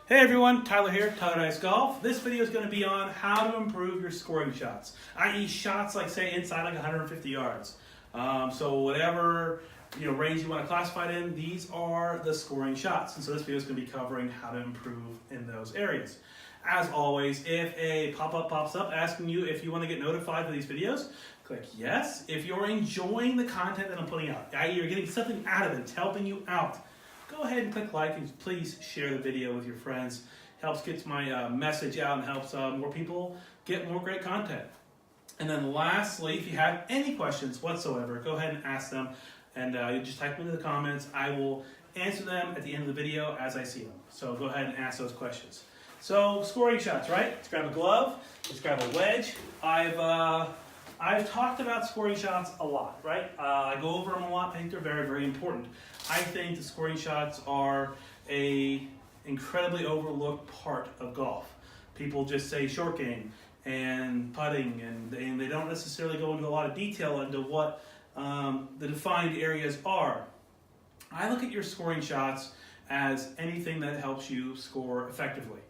Hey everyone, Tyler here, Tyler Dice Golf. This video is going to be on how to improve your scoring shots, i.e. shots like say inside like 150 yards. So whatever range you want to classify it in, these are the scoring shots. And so this video is going to be covering how to improve in those areas. As always, if a pop-up pops up asking you if you want to get notified for these videos, click yes. If you're enjoying the content that I'm putting out, i.e. you're getting something out of it, it's helping you out, go ahead and click like and please share the video with your friends. Helps get my message out and helps more people get more great content. And then lastly, if you have any questions whatsoever, go ahead and ask them. And you just type them into the comments. I will answer them at the end of the video as I see them. So go ahead and ask those questions. So scoring shots, right? Let's grab a glove. Let's grab a wedge. I've talked about scoring shots a lot, right? I go over them a lot. I think they're very, very important. I think the scoring shots are a incredibly overlooked part of golf. People just say short game and putting, and they don't necessarily go into a lot of detail into what the defined areas are. I look at your scoring shots as anything that helps you score effectively.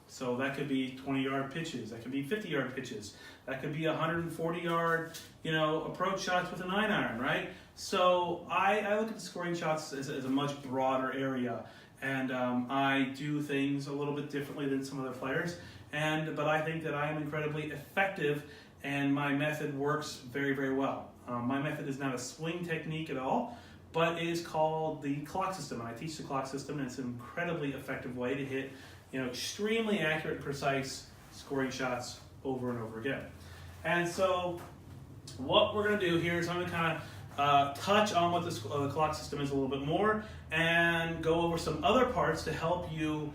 So that could be 20-yard pitches, that could be 50-yard pitches, that could be 140-yard, approach shots with a 9-iron, right? So I look at the scoring shots as a much broader area, and I do things a little bit differently than some other players, but I think that I am incredibly effective, and my method works very, very well. My method is not a swing technique at all, but it is called the clock system, and I teach the clock system, and it's an incredibly effective way to hit extremely accurate and precise scoring shots over and over again. And so what we're going to do here is I'm going to kind of touch on what the clock system is a little bit more and go over some other parts to help you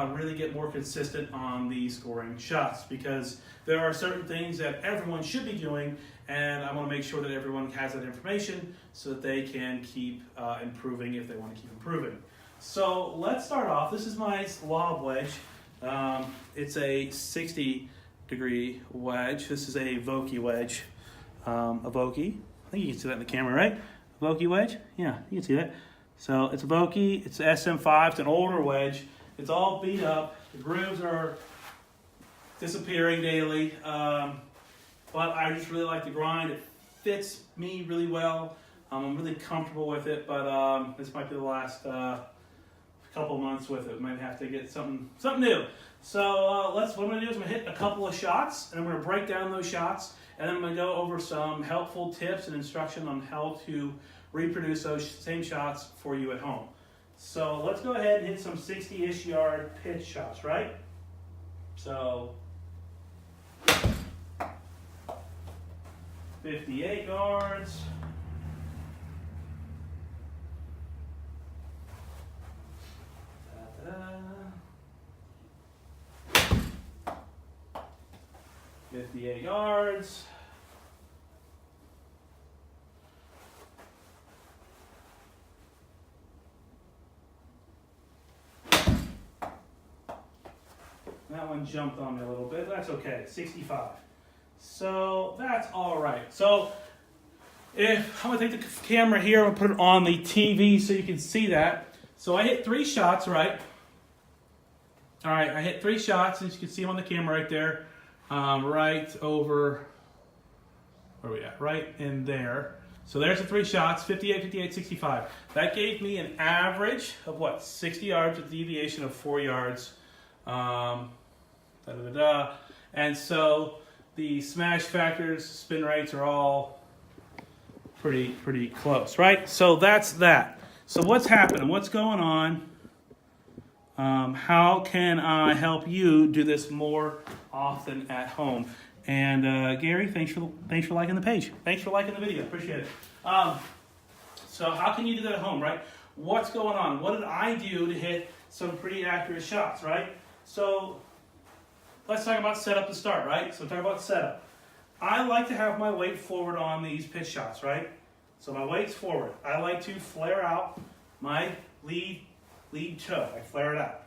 really get more consistent on the scoring shots, because there are certain things that everyone should be doing, and I want to make sure that everyone has that information so that they can keep improving if they want to keep improving. So let's start off. This is my lob wedge. It's a 60-degree wedge. This is a Vokey wedge. A Vokey. I think you can see that in the camera, right? A Vokey wedge? Yeah, you can see that. So it's a Vokey. It's an SM5. It's an older wedge. It's all beat up. The grooves are disappearing daily. But I just really like the grind. It fits me really well. I'm really comfortable with it, but this might be the last couple months with it. Might have to get something new. So what I'm going to do is I'm going to hit a couple of shots, and I'm going to break down those shots, and then I'm going to go over some helpful tips and instruction on how to reproduce those same shots for you at home. So let's go ahead and hit some 60-ish yard pitch shots, right? So 58 yards. Da-da-da. 58 yards. That one jumped on me a little bit. That's okay. 65. So that's all right. So if I'm going to take the camera here, I'm going to put it on the TV so you can see that. So I hit 3 shots, right? All right, I hit 3 shots, as you can see them on the camera right there. Right over, where are we at? Right in there. So there's the 3 shots, 58, 58, 65. That gave me an average of what? 60 yards with a deviation of 4 yards. And so the smash factors, spin rates are all pretty close, right? So that's that. So what's happening? What's going on? How can I help you do this more often at home? And Gary, thanks for liking the page. Thanks for liking the video. Appreciate it. So how can you do that at home, right? What's going on? What did I do to hit some pretty accurate shots, right? So let's talk about setup to start, right? So talk about setup. I like to have my weight forward on these pitch shots, right? So my weight's forward. I like to flare out my lead toe. I flare it out.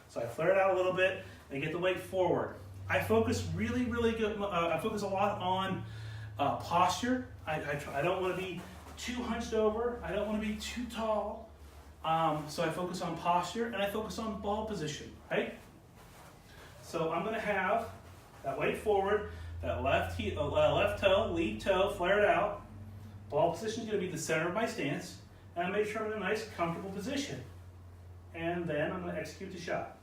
So I flare it out a little bit and get the weight forward. I focus really good. I focus a lot on posture. I don't want to be too hunched over. I don't want to be too tall. So I focus on posture and I focus on ball position, right? So I'm going to have that weight forward, that left toe, lead toe, flared out. Ball position is going to be the center of my stance, and I make sure I'm in a nice, comfortable position. And then I'm going to execute the shot.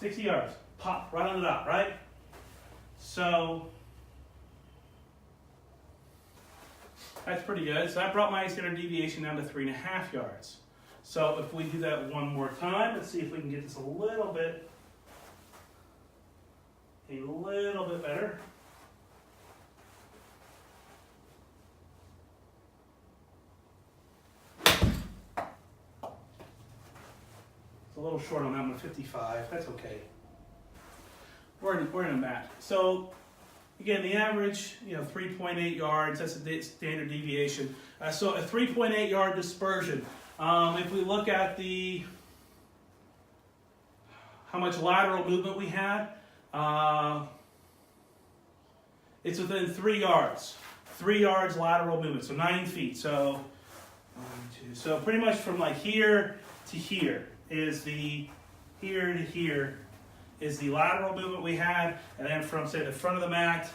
60 yards, pop, right on the dot, right? So that's pretty good. So I brought my standard deviation down to 3.5 yards. So if we do that one more time, let's see if we can get this a little bit better. It's a little short on that one, 55. That's okay. We're in a mat. So again, the average, 3.8 yards. That's the standard deviation. So a 3.8 yard dispersion. If we look at how much lateral movement we had, it's within 3 yards. 3 yards lateral movement, so 9 feet. So 1, 2. So pretty much from like here to here is the lateral movement we had, and then from say the front of the mat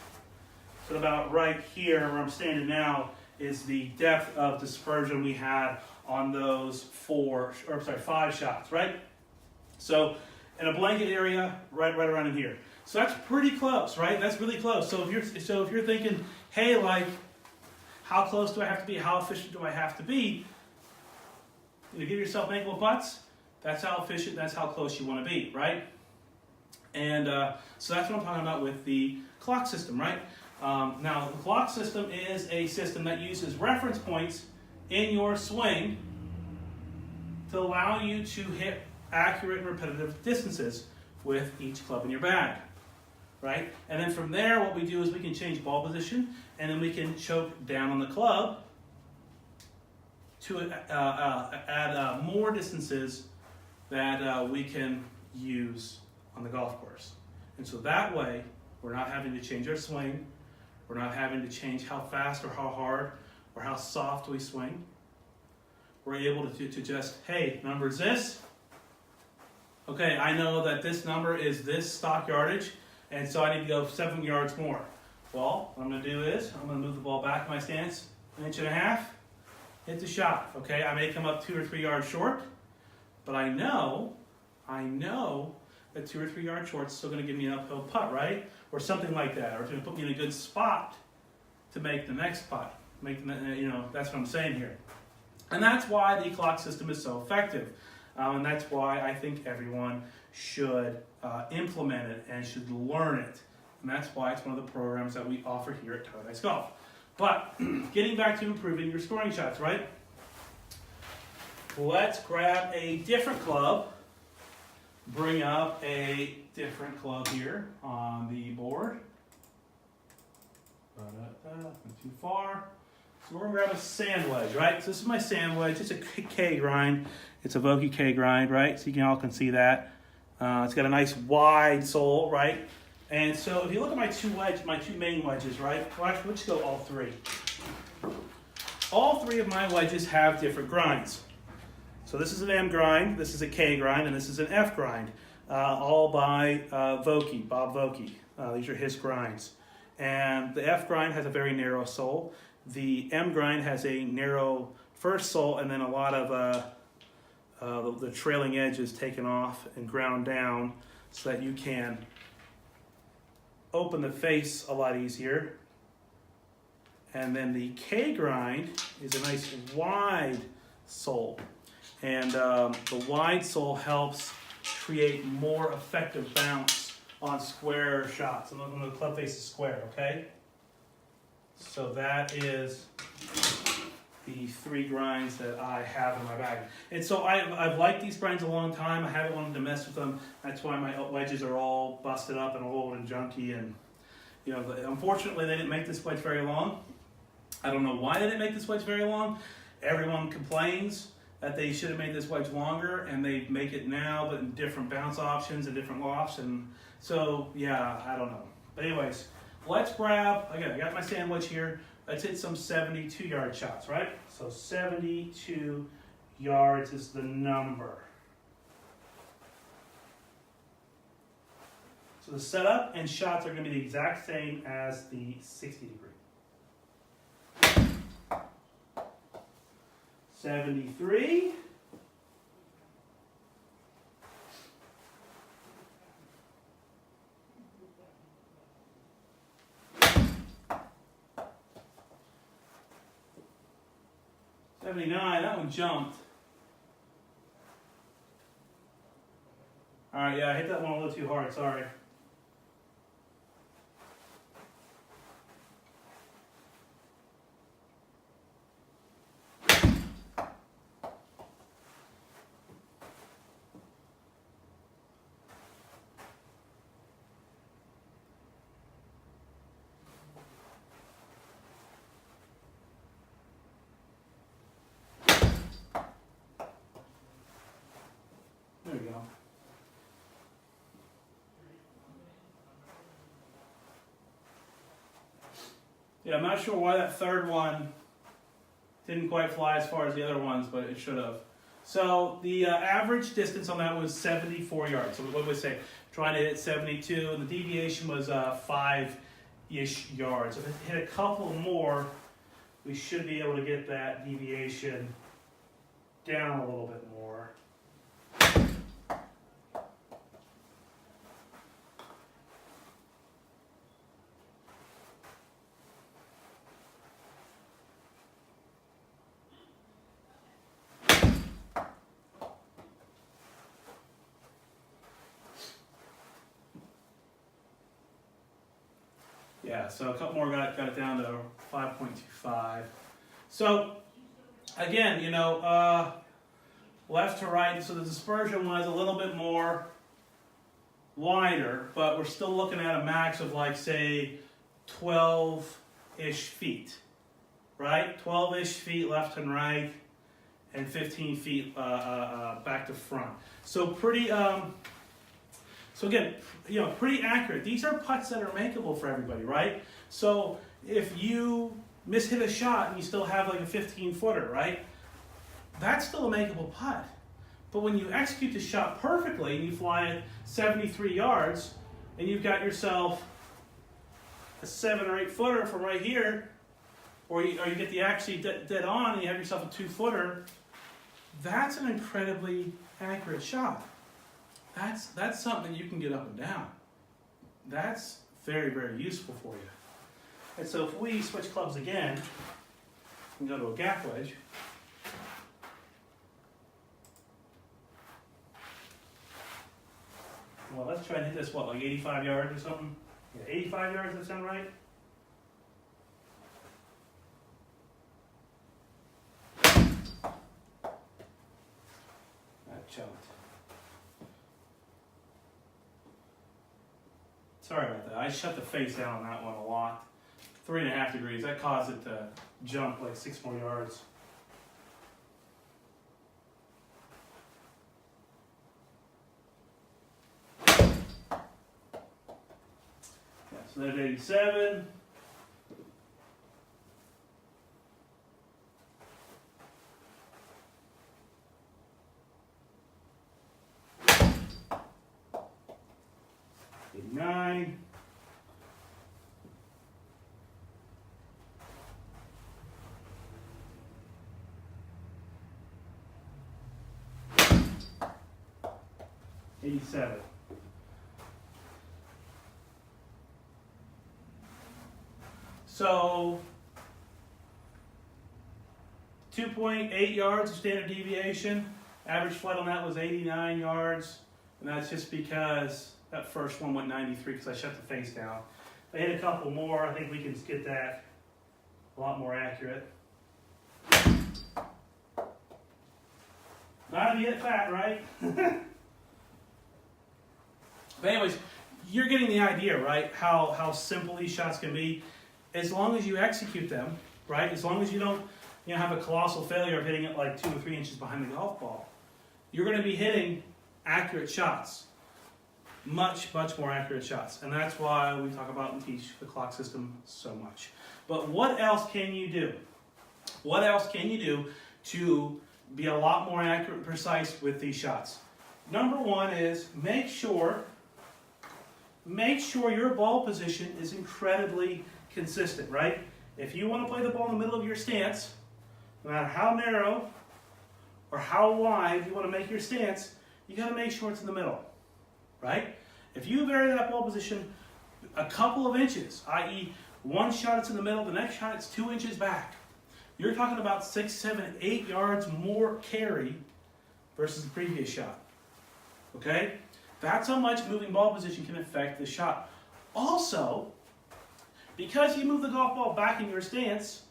to about right here where I'm standing now is the depth of dispersion we had on those 5 shots, right? So in a blanket area, right around in here. So that's pretty close, right? That's really close. So if you're thinking, hey, like, how close do I have to be? How efficient do I have to be? Give yourself ankle butts. That's how efficient. That's how close you want to be, right? And so that's what I'm talking about with the clock system, right? Now, the clock system is a system that uses reference points in your swing to allow you to hit accurate and repetitive distances with each club in your bag, right? And then from there, what we do is we can change ball position, and then we can choke down on the club to add more distances that we can use on the golf course. And so that way, we're not having to change our swing. We're not having to change how fast or how hard or how soft we swing. We're able to just, hey, number is this. Okay, I know that this number is this stock yardage, and so I need to go 7 yards more. Well, what I'm going to do is I'm going to move the ball back in my stance 1.5 inches, hit the shot. Okay, I may come up 2 or 3 yards short, but I know that 2 or 3 yards short is still going to give me an uphill putt, right? Or something like that, or it's going to put me in a good spot to make the next putt. That's what I'm saying here. And that's why the clock system is so effective. And that's why I think everyone should implement it and should learn it. And that's why it's one of the programs that we offer here at Tired Ice Golf. But getting back to improving your scoring shots, right? Let's grab a different club. Bring up a different club here on the board. Not too far. So we're going to grab a sand wedge, right? So this is my sand wedge. It's a K grind. It's a Vokey K grind, right? So you all can see that. It's got a nice wide sole, right? And so if you look at my two main wedges, right? Well, actually, let's go all three. All three of my wedges have different grinds. So this is an M grind, this is a K grind, and this is an F grind. All by Vokey, Bob Vokey. These are his grinds. And the F grind has a very narrow sole. The M grind has a narrow first sole, and then a lot of the trailing edge is taken off and ground down so that you can open the face a lot easier. And then the K grind is a nice wide sole. And the wide sole helps create more effective bounce on square shots. And when the club face is square, okay? So that is the 3 grinds that I have in my bag. And so I've liked these grinds a long time. I haven't wanted to mess with them. That's why my wedges are all busted up and old and junky. And unfortunately, they didn't make this wedge very long. I don't know why they didn't make this wedge very long. Everyone complains that they should have made this wedge longer, and they make it now, but in different bounce options and different lofts. And so, yeah, I don't know. But anyways, let's grab, again, I got my sand wedge here. let's hit some 72-yard shots, right? So 72 yards is the number. So the setup and shots are going to be the exact same as the 60 degree. 73. That one jumped. All right, yeah, I hit that one a little too hard, sorry. There we go. Yeah, I'm not sure why that third one didn't quite fly as far as the other ones, but it should have. So the average distance on that was 74 yards. So what would we say? Trying to hit 72, and the deviation was 5-ish yards. If it hit a couple more, we should be able to get that deviation down a little bit more. Yeah, so a couple more got it down to 5.25. So again, you know, left to right, so the dispersion was a little bit more wider, but we're still looking at a max of like, say, 12-ish feet, right? 12-ish feet left and right, and 15 feet back to front. So pretty, so again, you know, pretty accurate. These are putts that are makeable for everybody, right? So if you mishit a shot and you still have like a 15-footer, right? That's still a makeable putt. But when you execute the shot perfectly and you fly it 73 yards and you've got yourself a 7 or 8 footer from right here, or you get the actually dead on and you have yourself a 2-footer, that's an incredibly accurate shot. That's something you can get up and down. That's very, very useful for you. And so if we switch clubs again and go to a gap wedge, well, let's try and hit this, what, like 85 yards or something? Yeah, 85 yards, does that sound right? That jumped. Sorry about that. I shut the face down on that one a lot. 3.5 degrees. That caused it to jump like 6 more yards. Yeah, so there's 87. Nine. $87. So 2.8 yards of standard deviation. Average flight on that was 89 yards, and that's just because that first one went 93 because I shut the face down. If I hit a couple more, I think we can get that a lot more accurate. Not to get fat, right? But anyways, you're getting the idea, right? How simple these shots can be, as long as you execute them, right? As long as you don't, have a colossal failure of hitting it like 2 or 3 inches behind the golf ball, you're going to be hitting accurate shots. Much, much more accurate shots. And that's why we talk about and teach the clock system so much. But what else can you do? What else can you do to be a lot more accurate and precise with these shots? Number one is make sure your ball position is incredibly consistent, right? If you want to play the ball in the middle of your stance, no matter how narrow or how wide you want to make your stance, you got to make sure it's in the middle, right? If you vary that ball position a couple of inches, i.e. one shot it's in the middle, the next shot it's 2 inches back, you're talking about 6, 7, 8 yards more carry versus the previous shot, okay? That's how much moving ball position can affect the shot. Also, because you move the golf ball back in your stance,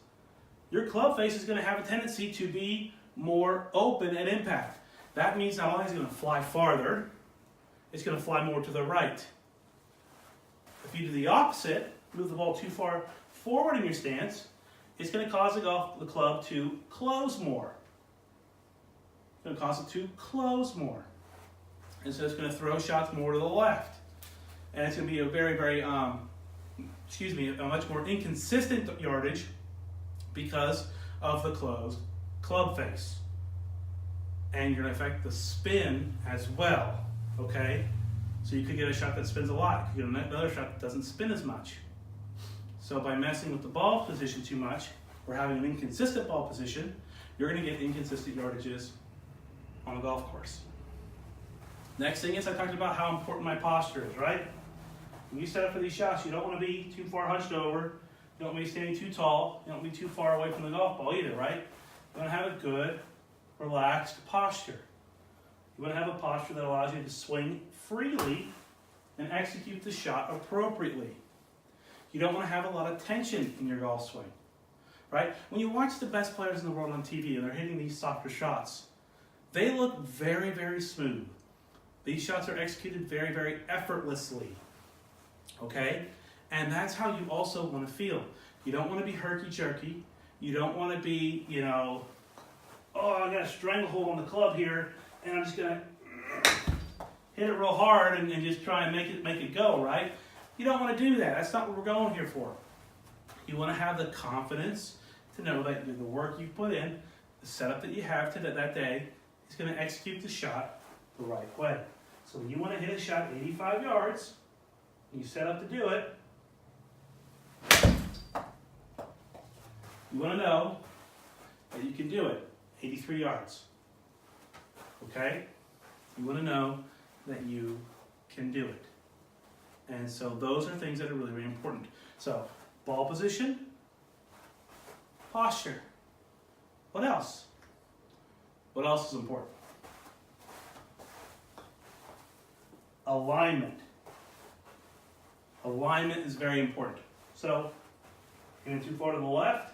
your club face is going to have a tendency to be more open at impact. That means not only is it going to fly farther, it's going to fly more to the right. If you do the opposite, move the ball too far forward in your stance, it's going to cause the club to close more. It's going to cause it to close more. And so it's going to throw shots more to the left. And it's going to be a a much more inconsistent yardage because of the closed club face. And you're going to affect the spin as well, okay? So you could get a shot that spins a lot. You could get another shot that doesn't spin as much. So by messing with the ball position too much, or having an inconsistent ball position, you're going to get inconsistent yardages on a golf course. Next thing is I talked about how important my posture is, right? When you set up for these shots, you don't want to be too far hunched over. You don't want to be standing too tall. You don't want to be too far away from the golf ball either, right? You want to have a good, relaxed posture. You want to have a posture that allows you to swing freely and execute the shot appropriately. You don't want to have a lot of tension in your golf swing, right? When you watch the best players in the world on TV and they're hitting these softer shots, they look very, very smooth. These shots are executed very, very effortlessly, okay? And that's how you also want to feel. You don't want to be herky-jerky. You don't want to be, oh, I got a stranglehold on the club here, and I'm just going to hit it real hard and just try and make it go, right? You don't want to do that. That's not what we're going here for. You want to have the confidence to know that the work you put in, the setup that you have that day, is going to execute the shot the right way. So when you want to hit a shot 85 yards, and you set up to do it, you want to know that you can do it 83 yards. Okay? You want to know that you can do it. And so those are things that are really, really important. So, ball position, posture. What else? What else is important? Alignment. Alignment is very important. So, getting too far to the left.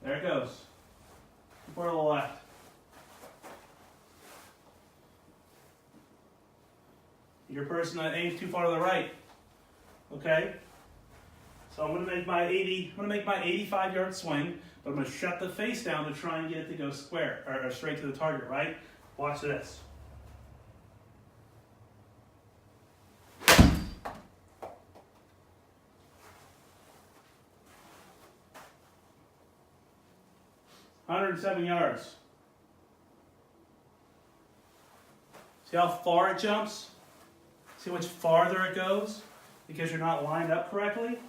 There it goes. Too far to the left. You're a person that aims too far to the right. Okay? So I'm gonna make my 85-yard swing, but I'm gonna shut the face down to try and get it to go square or straight to the target, right? Watch this. $107 yards. See how far it jumps? See how much farther it goes because you're not lined up correctly?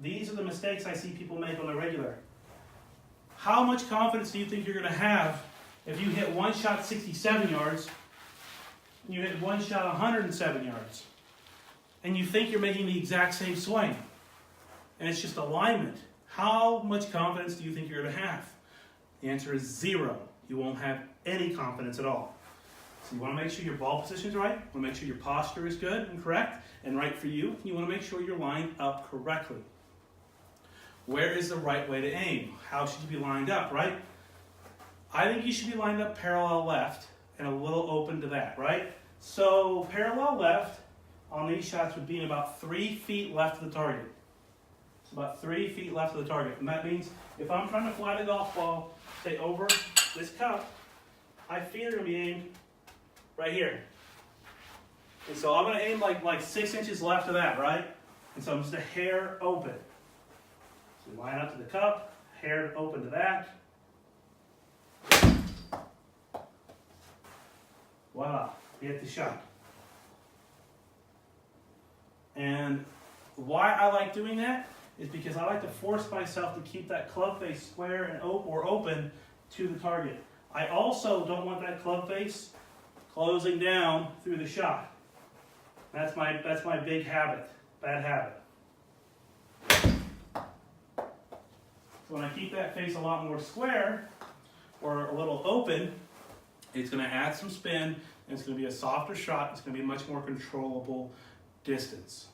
These are the mistakes I see people make on the regular. How much confidence do you think you're going to have if you hit one shot 67 yards and you hit one shot 107 yards and you think you're making the exact same swing and it's just alignment? How much confidence do you think you're going to have? The answer is 0. You won't have any confidence at all. So you want to make sure your ball position is right. You want to make sure your posture is good and correct and right for you. You want to make sure you're lined up correctly. Where is the right way to aim? How should you be lined up, right? I think you should be lined up parallel left and a little open to that, right? So parallel left on these shots would be about 3 feet left of the target. It's about 3 feet left of the target. And that means if I'm trying to fly the golf ball, say over this cup, my feet are going to be aimed right here. And so I'm going to aim like 6 inches left of that, right? And so I'm just a hair open. So line up to the cup, hair open to that. Voila, we hit the shot. And why I like doing that is because I like to force myself to keep that club face square and open to the target. I also don't want that club face closing down through the shot. That's my big habit, bad habit. So when I keep that face a lot more square or a little open, it's going to add some spin, and it's going to be a softer shot. It's going to be a much more controllable distance.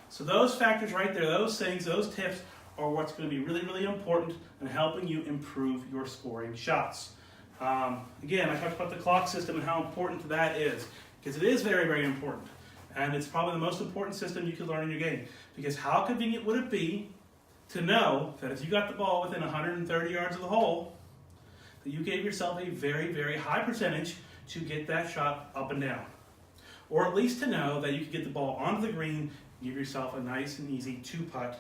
So those factors right there, those things, those tips are what's going to be really, really important in helping you improve your scoring shots. Again, I talked about the clock system and how important that is, because it is very, very important. And it's probably the most important system you could learn in your game. Because how convenient would it be to know that if you got the ball within 130 yards of the hole, that you gave yourself a very, very high percentage to get that shot up and down. Or at least to know that you could get the ball onto the green and give yourself a nice and easy 2-putt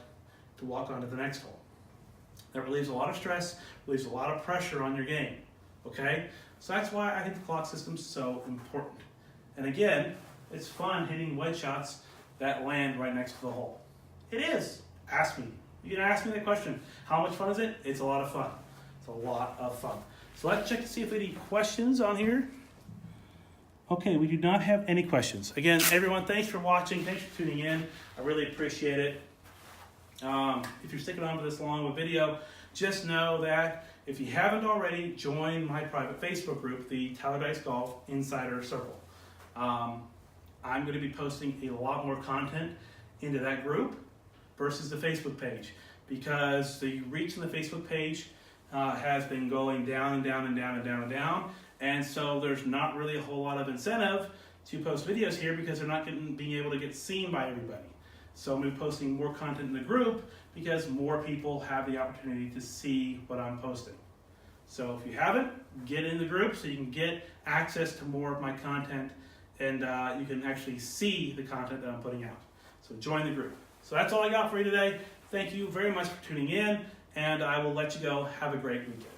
to walk onto the next hole. That relieves a lot of stress, relieves a lot of pressure on your game. Okay? So that's why I think the clock system's so important. And again, it's fun hitting wedge shots that land right next to the hole. It is. Ask me. You can ask me that question. How much fun is it? It's a lot of fun. It's a lot of fun. So let's check to see if we have any questions on here. Okay, we do not have any questions. Again, everyone, thanks for watching. Thanks for tuning in. I really appreciate it. If you're sticking on for this long of a video, just know that if you haven't already, join my private Facebook group, the Tyler Dice Golf Insider Circle. I'm going to be posting a lot more content into that group versus the Facebook page, because the reach in the Facebook page has been going down and down and down and down and down, and so there's not really a whole lot of incentive to post videos here because they're not being able to get seen by everybody. So I'm going to be posting more content in the group because more people have the opportunity to see what I'm posting. So if you haven't, get in the group so you can get access to more of my content, and you can actually see the content that I'm putting out. So join the group. So that's all I got for you today. Thank you very much for tuning in, and I will let you go. Have a great weekend.